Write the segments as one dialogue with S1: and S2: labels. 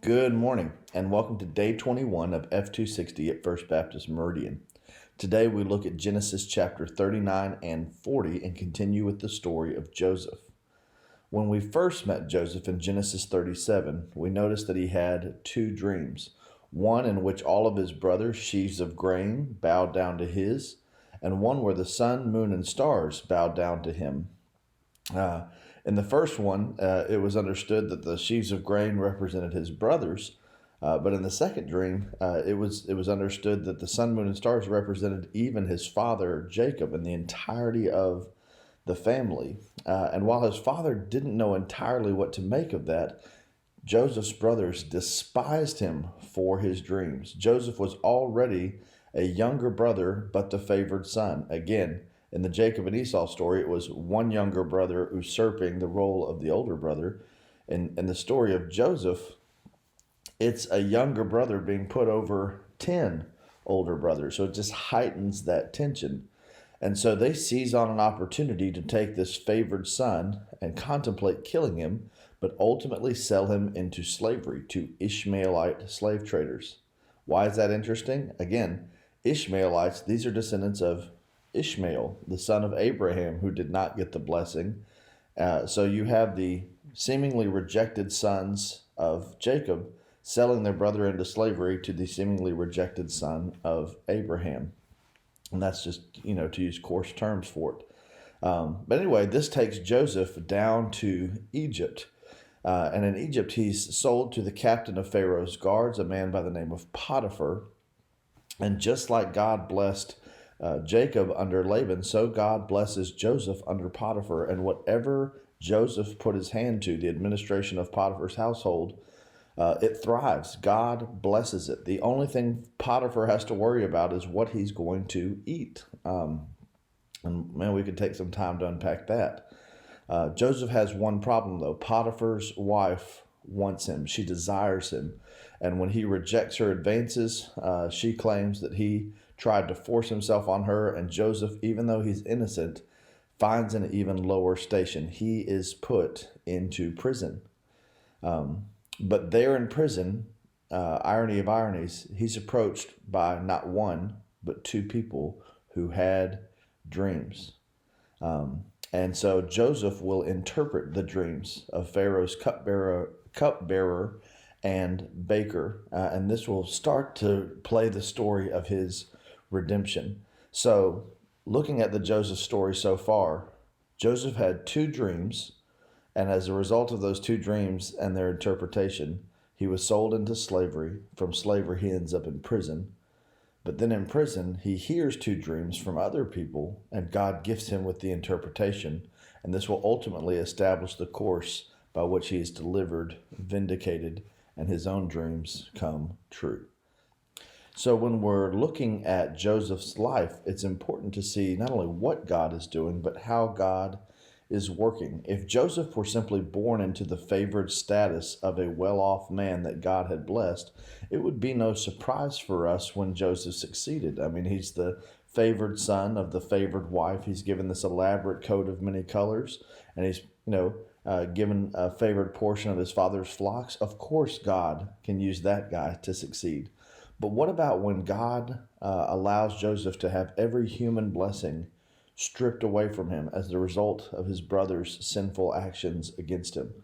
S1: Good morning, and welcome to day 21 of F260 at First Baptist Meridian. Today we look at Genesis chapter 39 and 40 and continue with the story of Joseph. When we first met Joseph in Genesis 37, we noticed that he had two dreams. One in which all of his brothers' sheaves of grain bowed down to his, and one where the sun, moon, and stars bowed down to him. In the first one, it was understood that the sheaves of grain represented his brothers, but in the second dream, it was understood that the sun, moon, and stars represented even his father Jacob and the entirety of the family. And while his father didn't know entirely what to make of that, Joseph's brothers despised him for his dreams. Joseph was already a younger brother, but the favored son. Again, in the Jacob and Esau story, it was one younger brother usurping the role of the older brother. In the story of Joseph, it's a younger brother being put over 10 older brothers. So it just heightens that tension. And so they seize on an opportunity to take this favored son and contemplate killing him, but ultimately sell him into slavery to Ishmaelite slave traders. Why is that interesting? Again, Ishmaelites, these are descendants of Ishmael, the son of Abraham, who did not get the blessing. So you have the seemingly rejected sons of Jacob selling their brother into slavery to the seemingly rejected son of Abraham. And that's just, to use coarse terms for it. But anyway, this takes Joseph down to Egypt. And in Egypt, he's sold to the captain of Pharaoh's guards, a man by the name of Potiphar. And just like God blessed Jacob under Laban, so God blesses Joseph under Potiphar. And whatever Joseph put his hand to, the administration of Potiphar's household, it thrives. God blesses it. The only thing Potiphar has to worry about is what he's going to eat. And man, we could take some time to unpack that. Joseph has one problem, though. Potiphar's wife wants him. She desires him. And when he rejects her advances, she claims that he tried to force himself on her. And Joseph, even though he's innocent, finds an even lower station. He is put into prison. But there in prison, irony of ironies, he's approached by not one, but two people who had dreams. And so Joseph will interpret the dreams of Pharaoh's cupbearer and baker. And this will start to play the story of his redemption. So looking at the Joseph story so far, Joseph had two dreams. And as a result of those two dreams and their interpretation, he was sold into slavery. From slavery, he ends up in prison. But then in prison, he hears two dreams from other people, and God gifts him with the interpretation. And this will ultimately establish the course by which he is delivered, vindicated, and his own dreams come true. So when we're looking at Joseph's life, it's important to see not only what God is doing, but how God is working. If Joseph were simply born into the favored status of a well-off man that God had blessed, it would be no surprise for us when Joseph succeeded. I mean, he's the favored son of the favored wife. He's given this elaborate coat of many colors, and he's, given a favored portion of his father's flocks. Of course, God can use that guy to succeed. But what about when God allows Joseph to have every human blessing stripped away from him as the result of his brother's sinful actions against him?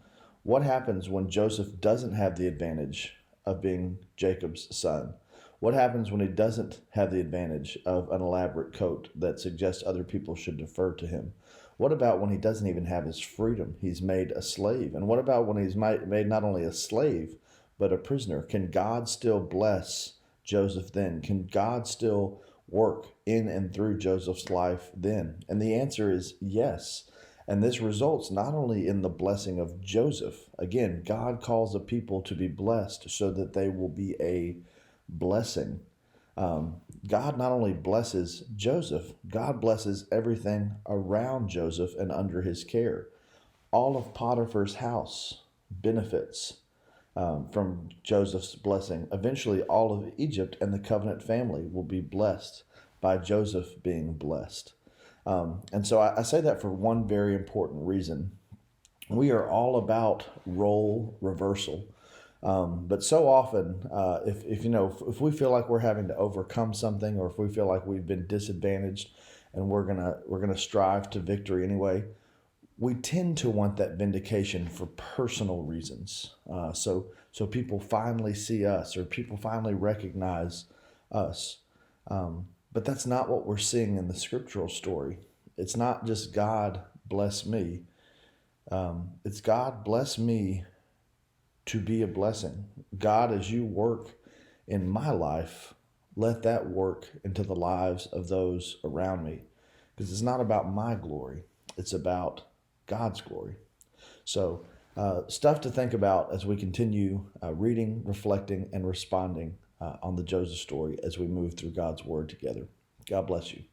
S1: What happens when Joseph doesn't have the advantage of being Jacob's son? What happens when he doesn't have the advantage of an elaborate coat that suggests other people should defer to him? What about when he doesn't even have his freedom? He's made a slave. And what about when he's made not only a slave, but a prisoner? Can God still bless Joseph then? Can God still work in and through Joseph's life then? And the answer is yes. And this results not only in the blessing of Joseph. Again, God calls a people to be blessed so that they will be a blessing. God not only blesses Joseph, God blesses everything around Joseph and under his care. All of Potiphar's house benefits from Joseph's blessing. Eventually, all of Egypt and the covenant family will be blessed by Joseph being blessed. And so I say that for one very important reason. We are all about role reversal. But so often, if we feel like we're having to overcome something, or if we feel like we've been disadvantaged, and we're gonna strive to victory anyway, we tend to want that vindication for personal reasons. So people finally see us, or people finally recognize us. But that's not what we're seeing in the scriptural story. It's not just God bless me. It's God bless me to be a blessing. God, as you work in my life, let that work into the lives of those around me. Because it's not about my glory, it's about God's glory. So, stuff to think about as we continue reading, reflecting, and responding on the Joseph story as we move through God's Word together. God bless you.